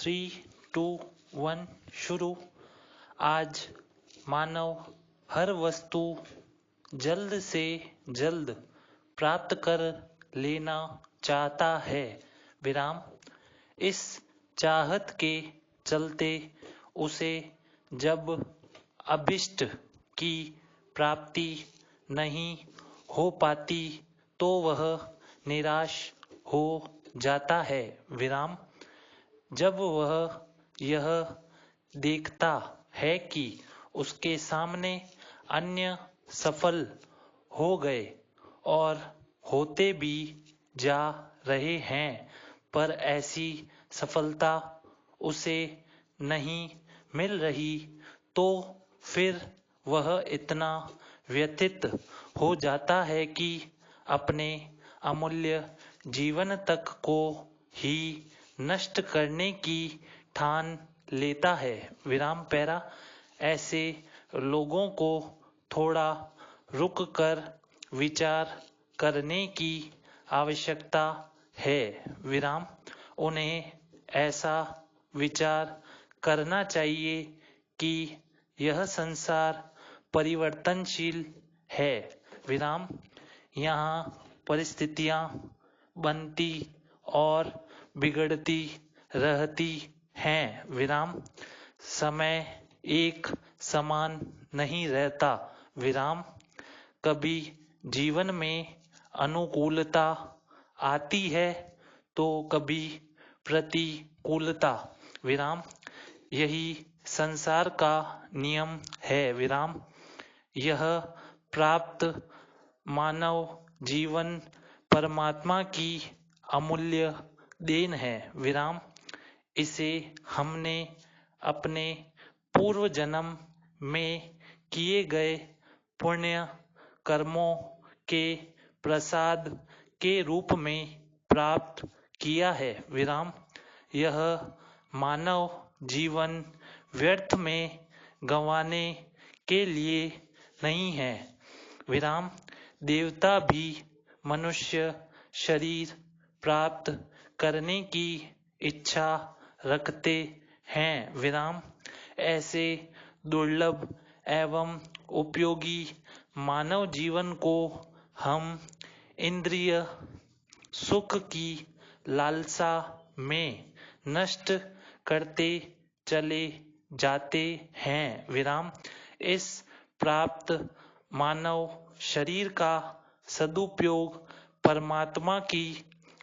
Three to one शुरू। आज मानव हर वस्तु जल्द से जल्द प्राप्त कर लेना चाहता है। विराम। इस चाहत के चलते उसे जब अभिष्ट की प्राप्ति नहीं हो पाती तो वह निराश हो जाता है। विराम। जब वह यह देखता है कि उसके सामने अन्य सफल हो गए और होते भी जा रहे हैं पर ऐसी सफलता उसे नहीं मिल रही तो फिर वह इतना व्यथित हो जाता है कि अपने अमूल्य जीवन तक को ही नष्ट करने की ठान लेता है। विराम पैरा। ऐसे लोगों को थोड़ा रुक कर विचार करने की आवश्यकता है। विराम। उन्हें ऐसा विचार करना चाहिए कि यह संसार परिवर्तनशील है। विराम। यहाँ परिस्थितियां बनती और बिगड़ती रहती हैं। विराम। समय एक समान नहीं रहता। विराम। कभी जीवन में अनुकूलता आती है तो कभी प्रतिकूलता। विराम। यही संसार का नियम है। विराम। यह प्राप्त मानव जीवन परमात्मा की अमूल्य देन है। विराम। इसे हमने अपने पूर्व जन्म में किए गए पुण्य कर्मों के प्रसाद के रूप में प्राप्त किया है। विराम। यह मानव जीवन व्यर्थ में गंवाने के लिए नहीं है। विराम। देवता भी मनुष्य शरीर प्राप्त करने की इच्छा रखते हैं। विराम। ऐसे दुर्लभ एवं उपयोगी मानव जीवन को हम इंद्रिय सुख की लालसा में नष्ट करते चले जाते हैं। विराम। इस प्राप्त मानव शरीर का सदुपयोग परमात्मा की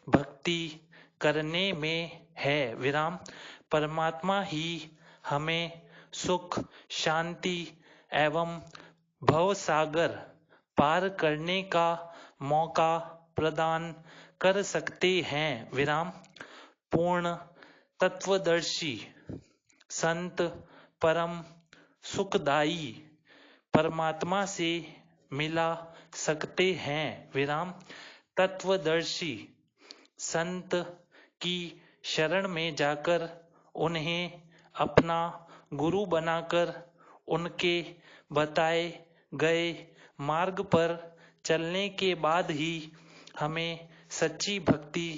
भक्ति करने में है। विराम। परमात्मा ही हमें सुख शांति एवं भवसागर पार करने का मौका प्रदान कर सकते हैं। विराम। पूर्ण तत्वदर्शी संत परम सुखदाई परमात्मा से मिला सकते हैं। विराम। तत्वदर्शी संत की शरण में जाकर उन्हें अपना गुरु बनाकर उनके बताए गए मार्ग पर चलने के बाद ही हमें सच्ची भक्ति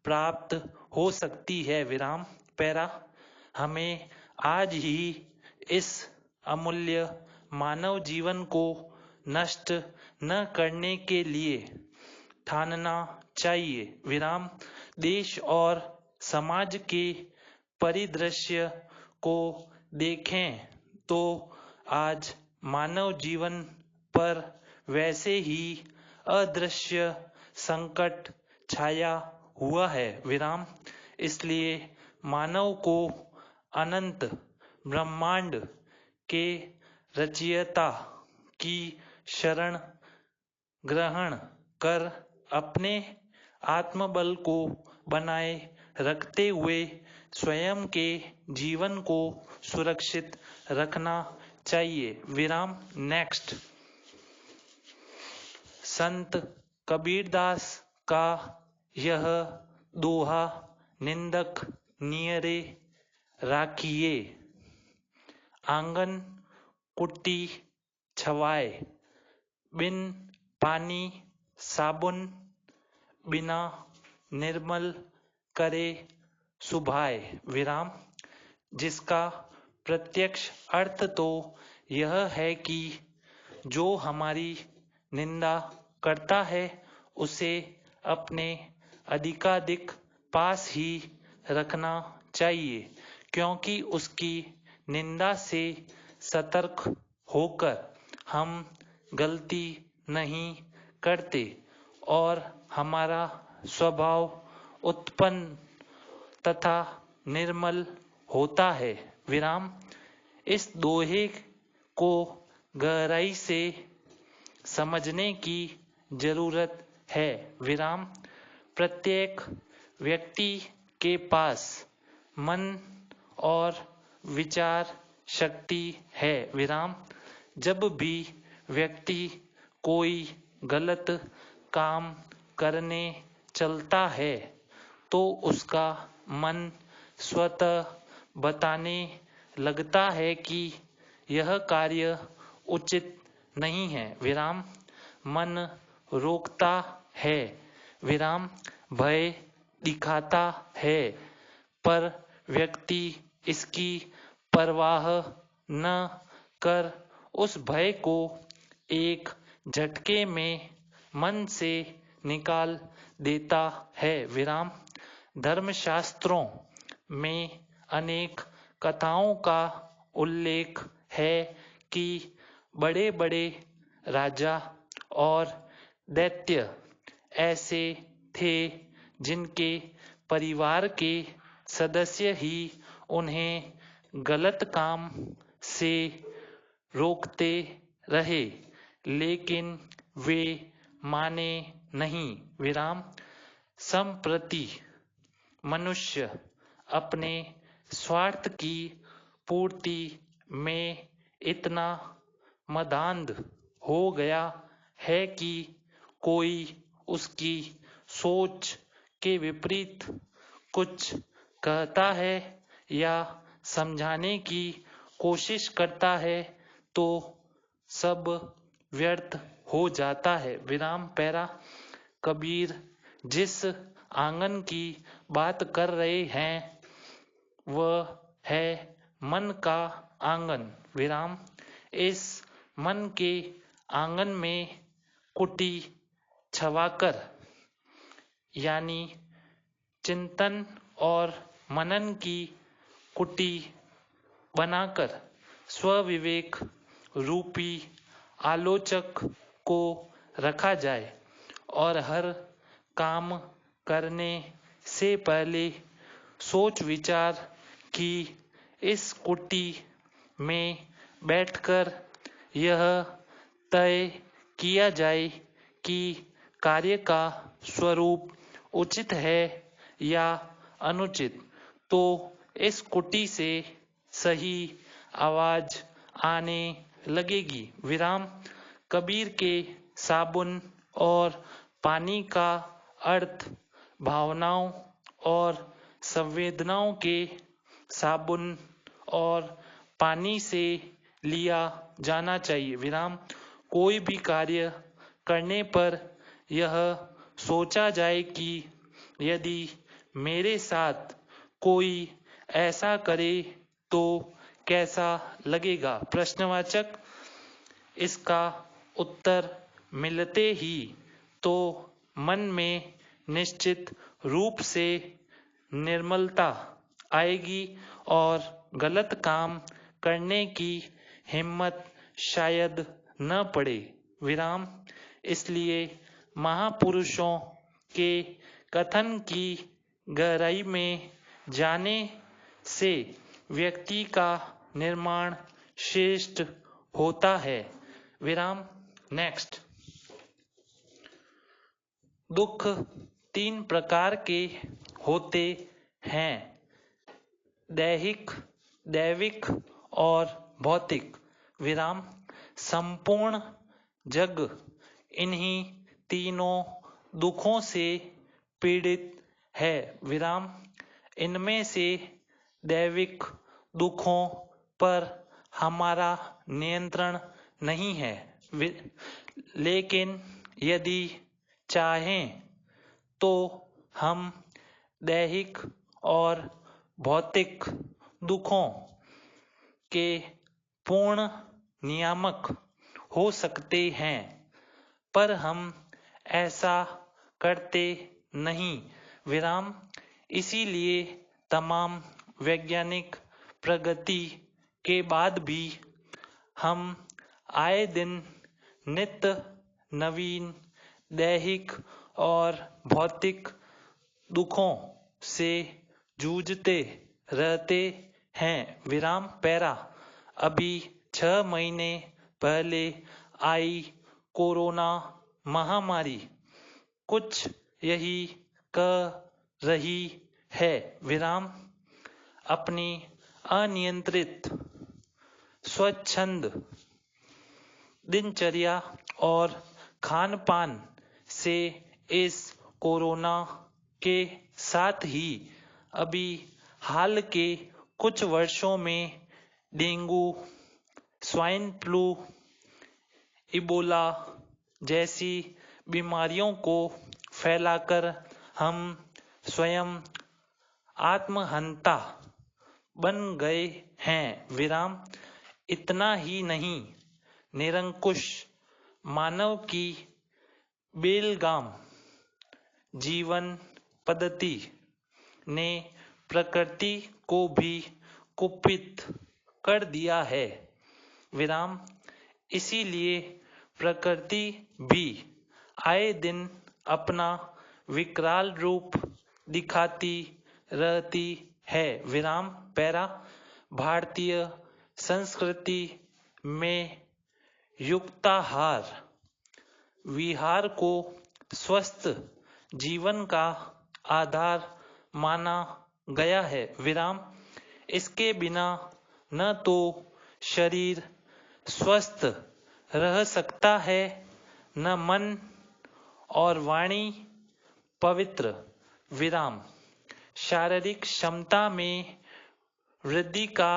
प्राप्त हो सकती है। विराम पैरा। हमें आज ही इस अमूल्य मानव जीवन को नष्ट न करने के लिए ठानना चाहिए। विराम। देश और समाज के परिदृश्य को देखें तो आज मानव जीवन पर वैसे ही अदृश्य संकट छाया हुआ है। विराम। इसलिए मानव को अनंत ब्रह्मांड के रचयिता की शरण ग्रहण कर अपने आत्मबल को बनाए रखते हुए स्वयं के जीवन को सुरक्षित रखना चाहिए। विराम। नेक्स्ट। संत कबीरदास का यह दोहा निंदक नियरे राखिए, आंगन कुट्टी छवाए, बिन पानी साबुन बिना निर्मल करे सुभाए। विराम। जिसका प्रत्यक्ष अर्थ तो यह है कि जो हमारी निंदा करता है उसे अपने अधिकाधिक पास ही रखना चाहिए, क्योंकि उसकी निंदा से सतर्क होकर हम गलती नहीं करते और हमारा स्वभाव उत्पन्न तथा निर्मल होता है। विराम। इस दोहे को गहराई से समझने की जरूरत है। विराम। प्रत्येक व्यक्ति के पास मन और विचार शक्ति है। विराम। जब भी व्यक्ति कोई गलत काम करने चलता है तो उसका मन स्वतः बताने लगता है कि यह कार्य उचित नहीं है। विराम। मन रोकता है। विराम। भय दिखाता है, पर व्यक्ति इसकी परवाह न कर उस भय को एक झटके में मन से निकाल देता है। विराम। धर्मशास्त्रों में अनेक कथाओं का उल्लेख है कि बड़े बड़े राजा और दैत्य ऐसे थे जिनके परिवार के सदस्य ही उन्हें गलत काम से रोकते रहे, लेकिन वे माने नहीं। विराम। संप्रति मनुष्य अपने स्वार्थ की पूर्ति में इतना मदांध हो गया है कि कोई उसकी सोच के विपरीत कुछ कहता है या समझाने की कोशिश करता है तो सब व्यर्थ हो जाता है। विराम। पैरा। कबीर जिस आंगन की बात कर रहे हैं वह है मन का आंगन। विराम। इस मन के आंगन में कुटी छवाकर यानी चिंतन और मनन की कुटी बनाकर स्वविवेक रूपी आलोचक को रखा जाए और हर काम करने से पहले सोच विचार की इस कुटी में बैठकर यह तय किया जाए कि कार्य का स्वरूप उचित है या अनुचित, तो इस कुटी से सही आवाज आने लगेगी। विराम। कबीर के साबुन और पानी का अर्थ भावनाओं और संवेदनाओं के साबुन और पानी से लिया जाना चाहिए। विराम। कोई भी कार्य करने पर यह सोचा जाए कि यदि मेरे साथ कोई ऐसा करे तो कैसा लगेगा। प्रश्नवाचक। इसका उत्तर मिलते ही तो मन में निश्चित रूप से निर्मलता आएगी और गलत काम करने की हिम्मत शायद न पड़े। विराम। इसलिए महापुरुषों के कथन की गहराई में जाने से व्यक्ति का निर्माण श्रेष्ठ होता है। विराम। नेक्स्ट। दुख 3 प्रकार के होते हैं, दैहिक, दैविक और भौतिक। विराम। संपूर्ण जग इन्हीं तीनों दुखों से पीड़ित है। विराम। इनमें से दैविक दुखों पर हमारा नियंत्रण नहीं है, लेकिन यदि चाहें तो हम दैहिक और भौतिक दुखों के पूर्ण नियामक हो सकते हैं, पर हम ऐसा करते नहीं। विराम। इसीलिए तमाम वैज्ञानिक प्रगति के बाद भी हम आए दिन नित्य नवीन दैहिक और भौतिक दुखों से जूझते रहते हैं। विराम। पैरा। अभी 6 महीने पहले आई कोरोना महामारी कुछ यही कह रही है। विराम। अपनी अनियंत्रित स्वच्छंद दिनचर्या और खान पान से इस कोरोना के साथ ही अभी हाल के कुछ वर्षों में डेंगू, स्वाइन फ्लू, इबोला जैसी बीमारियों को फैलाकर हम स्वयं आत्महंता बन गए हैं। विराम। इतना ही नहीं, निरंकुश मानव की बेलगाम जीवन पद्धति ने प्रकृति को भी कुपित कर दिया है। विराम। इसीलिए प्रकृति भी आए दिन अपना विकराल रूप दिखाती रहती है। विराम। पैरा। भारतीय संस्कृति में युक्ताहार विहार को स्वस्थ जीवन का आधार माना गया है। विराम। इसके बिना न तो शरीर स्वस्थ रह सकता है, न मन और वाणी पवित्र। विराम। शारीरिक क्षमता में वृद्धि का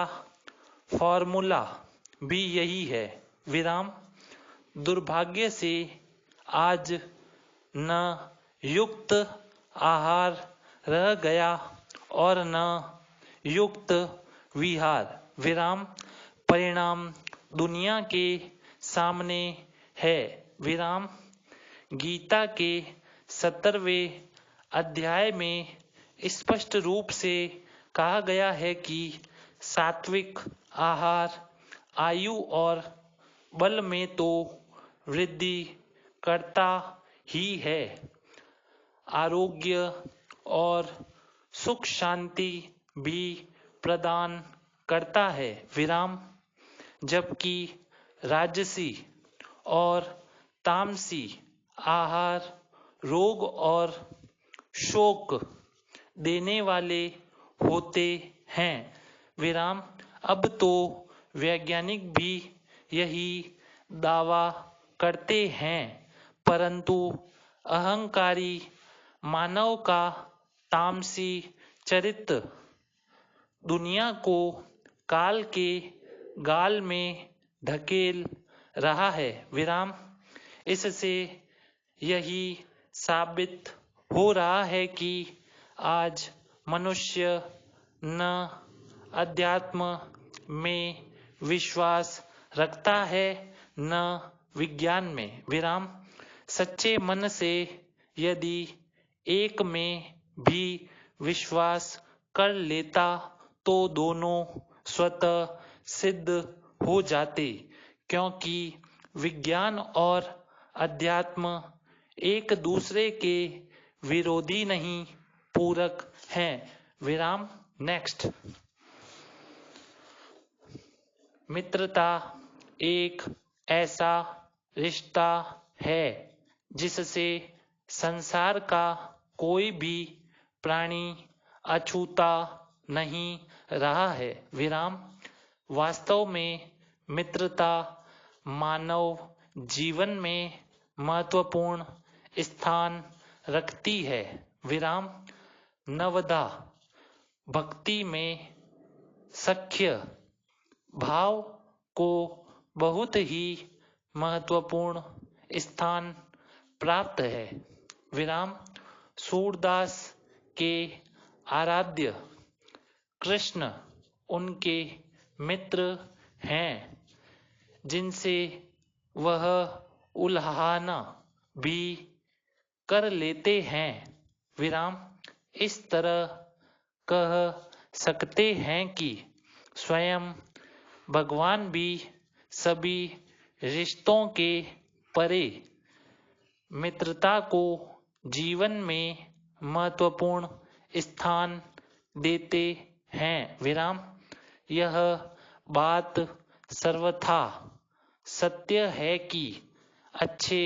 फॉर्मूला भी यही है। विराम। दुर्भाग्य से आज न युक्त आहार रह गया और न युक्त विहार। विराम। परिणाम दुनिया के सामने है। विराम। गीता के 17वें अध्याय में स्पष्ट रूप से कहा गया है कि सात्विक आहार आयु और बल में तो वृद्धि करता ही है, आरोग्य और सुख शांति भी प्रदान करता है। विराम। जबकि राजसी और तामसी आहार रोग और शोक देने वाले होते हैं। विराम। अब तो वैज्ञानिक भी यही दावा करते हैं, परंतु अहंकारी मानव का तामसी चरित्र दुनिया को काल के गाल में धकेल रहा है। विराम। इससे यही साबित हो रहा है कि आज मनुष्य न अध्यात्म में विश्वास रखता है न विज्ञान में। विराम। सच्चे मन से यदि एक में भी विश्वास कर लेता तो दोनों स्वतः सिद्ध हो जाते, क्योंकि विज्ञान और अध्यात्म एक दूसरे के विरोधी नहीं, पूरक हैं। विराम। नेक्स्ट। मित्रता एक ऐसा रिश्ता है जिससे संसार का कोई भी प्राणी अछूता नहीं रहा है। विराम। वास्तव में मित्रता मानव जीवन में महत्वपूर्ण स्थान रखती है। विराम। नवदा भक्ति में सख्य भाव को बहुत ही महत्वपूर्ण स्थान प्राप्त है। विराम। सूरदास के आराध्य कृष्ण उनके मित्र हैं जिनसे वह उल्हाना भी कर लेते हैं। विराम। इस तरह कह सकते हैं कि स्वयं भगवान भी सभी रिश्तों के परे मित्रता को जीवन में महत्वपूर्ण स्थान देते हैं। विराम। यह बात सर्वथा सत्य है कि अच्छे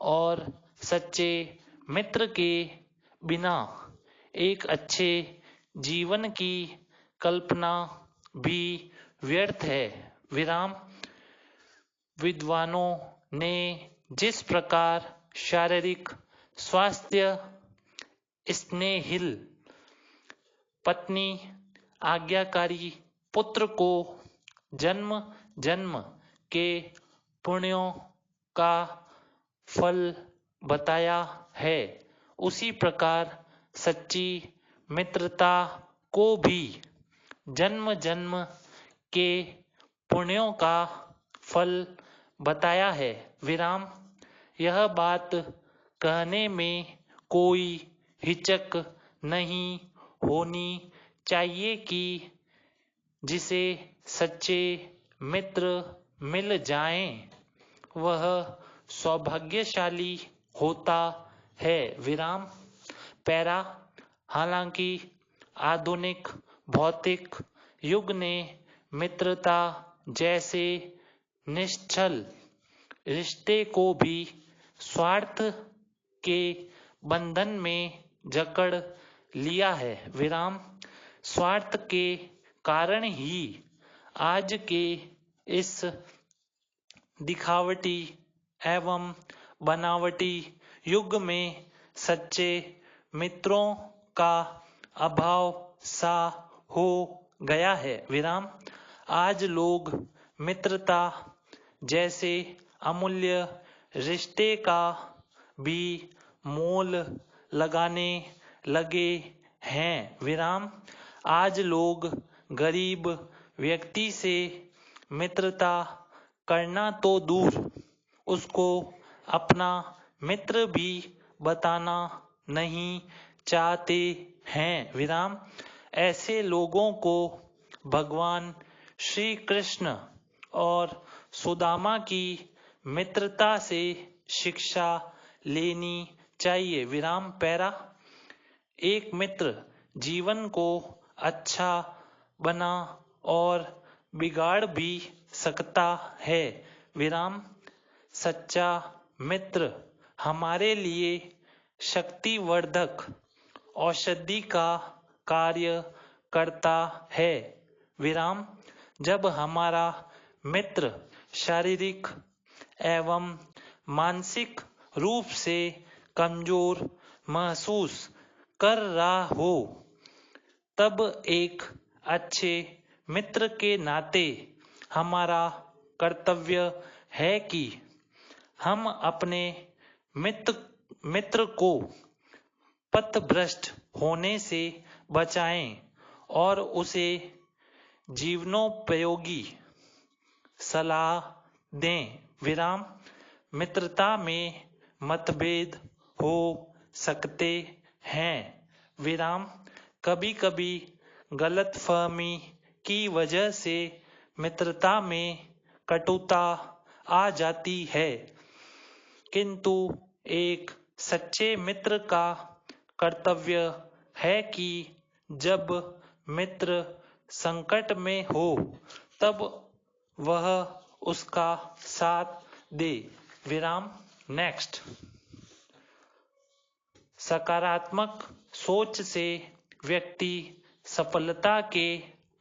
और सच्चे मित्र के बिना एक अच्छे जीवन की कल्पना भी व्यर्थ है। विराम। विद्वानों ने जिस प्रकार शारीरिक स्वास्थ्य, स्नेहिल पत्नी, आज्ञाकारी पुत्र को जन्म जन्म के पुण्यों का फल बताया है, उसी प्रकार सच्ची मित्रता को भी जन्म जन्म के पुण्यों का फल बताया है। विराम। यह बात कहने में कोई हिचक नहीं होनी चाहिए कि जिसे सच्चे मित्र मिल जाएं, वह सौभाग्यशाली होता है। विराम। पैरा। हालांकि आधुनिक भौतिक युग ने मित्रता जैसे निश्चल रिश्ते को भी स्वार्थ के बंधन में जकड़ लिया है। विराम। स्वार्थ के कारण ही आज के इस दिखावटी एवं बनावटी युग में सच्चे मित्रों का अभाव सा हो गया है। विराम। आज लोग मित्रता जैसे अमूल्य रिश्ते का भी मोल लगाने लगे हैं। विराम। आज लोग गरीब व्यक्ति से मित्रता करना तो दूर, उसको अपना मित्र भी बताना नहीं चाहते हैं। विराम। ऐसे लोगों को भगवान श्री कृष्ण और सुदामा की मित्रता से शिक्षा लेनी चाहिए। विराम। पैरा। एक मित्र जीवन को अच्छा बना और बिगाड़ भी सकता है। विराम। सच्चा मित्र हमारे लिए शक्तिवर्धक औषधि का कार्य करता है। विराम। जब हमारा मित्र शारीरिक एवं मानसिक रूप से कमजोर महसूस कर रहा हो, तब एक अच्छे मित्र के नाते हमारा कर्तव्य है कि हम अपने मित्र को पथभ्रष्ट होने से बचाएं और उसे जीवनोपयोगी सलाह दें। विराम। मित्रता में मतभेद हो सकते हैं। विराम। कभी कभी गलतफहमी की वजह से मित्रता में कटुता आ जाती है, किंतु एक सच्चे मित्र का कर्तव्य है कि जब मित्र संकट में हो तब वह उसका साथ दे। विराम। नेक्स्ट। सकारात्मक सोच से व्यक्ति सफलता के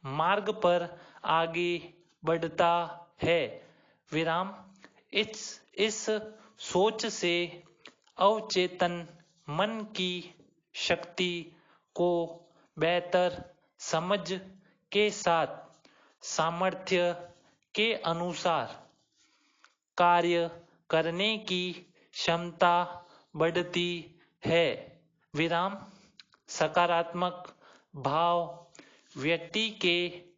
मार्ग पर आगे बढ़ता है। विराम। इस सोच से अवचेतन मन की शक्ति को बेहतर समझ के साथ सामर्थ्य के अनुसार कार्य करने की क्षमता बढ़ती है। विराम। सकारात्मक भाव व्यक्ति के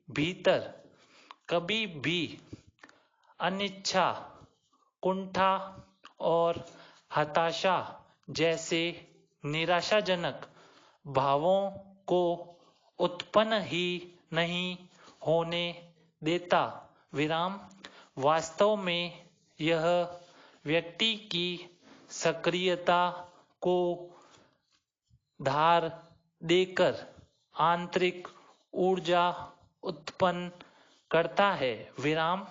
भीतर कभी भी अनिच्छा, कुंठा और हताशा जैसे निराशाजनक भावों को उत्पन्न ही नहीं होने देता। विराम वास्तव में यह व्यक्ति की सक्रियता को धार देकर आंतरिक ऊर्जा उत्पन्न करता है। विराम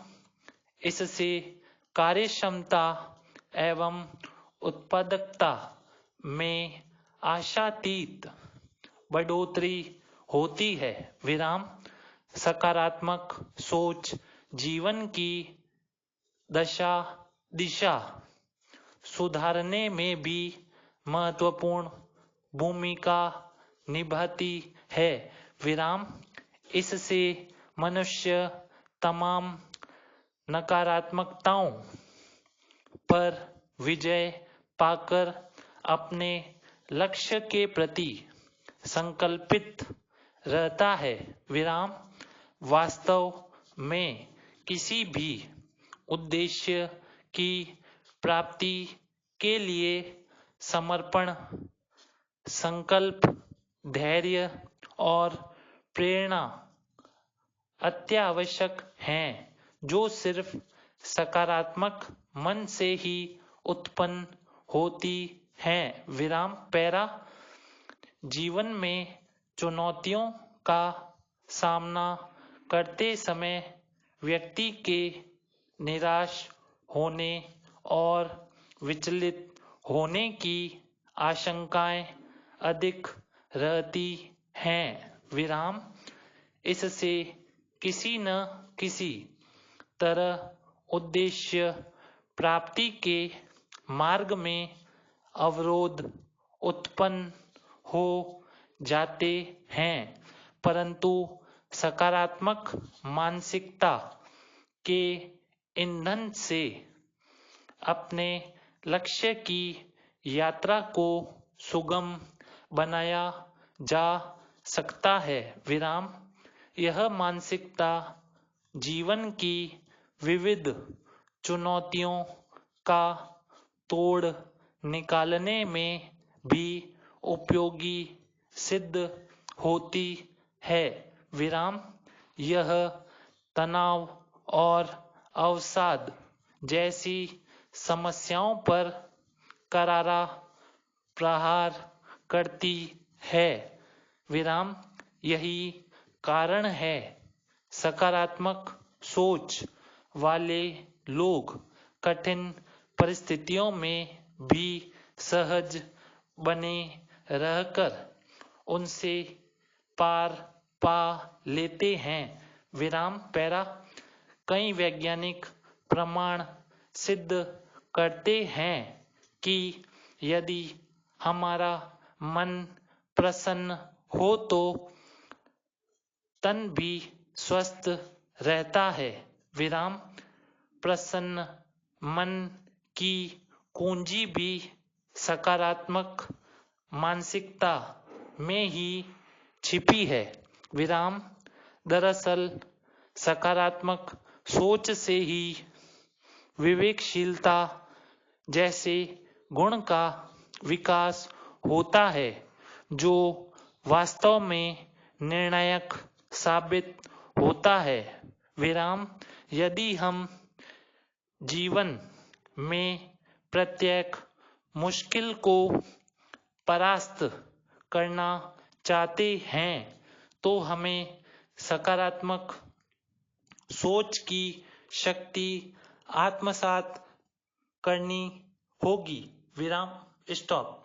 इससे कार्यक्षमता एवं उत्पादकता में आशातीत बढ़ोतरी होती है। विराम सकारात्मक सोच जीवन की दिशा सुधारने में भी महत्वपूर्ण भूमिका निभाती है। विराम इससे मनुष्य तमाम नकारात्मकताओं पर विजय पाकर अपने लक्ष्य के प्रति संकल्पित रहता है। विराम वास्तव में किसी भी उद्देश्य की प्राप्ति के लिए समर्पण, संकल्प, धैर्य और प्रेरणा अत्यावश्यक हैं, जो सिर्फ सकारात्मक मन से ही उत्पन्न होती हैं। विराम पैरा जीवन में चुनौतियों का सामना करते समय व्यक्ति के निराश होने और विचलित होने की आशंकाएं अधिक रहती हैं। विराम इससे किसी न किसी तरह उद्देश्य प्राप्ति के मार्ग में अवरोध उत्पन्न हो जाते हैं, परंतु सकारात्मक मानसिकता के ईंधन से अपने लक्ष्य की यात्रा को सुगम बनाया जा सकता है। विराम यह मानसिकता जीवन की विविध चुनौतियों का तोड़ निकालने में भी उपयोगी सिद्ध होती है। विराम यह तनाव और अवसाद जैसी समस्याओं पर करारा प्रहार करती है। विराम यही कारण है सकारात्मक सोच वाले लोग कठिन परिस्थितियों में भी सहज बने रहकर उनसे पार पा लेते हैं। विराम पैरा कई वैज्ञानिक प्रमाण सिद्ध करते हैं कि यदि हमारा मन प्रसन्न हो तो तन भी स्वस्थ रहता है। विराम प्रसन्न मन की कुंजी भी सकारात्मक मानसिकता में ही छिपी है। विराम दरअसल सकारात्मक सोच से ही विवेकशीलता जैसे गुण का विकास होता है, जो वास्तव में निर्णायक साबित होता है। विराम यदि हम जीवन में प्रत्येक मुश्किल को परास्त करना चाहते हैं तो हमें सकारात्मक सोच की शक्ति आत्मसात करनी होगी। विराम स्टॉप।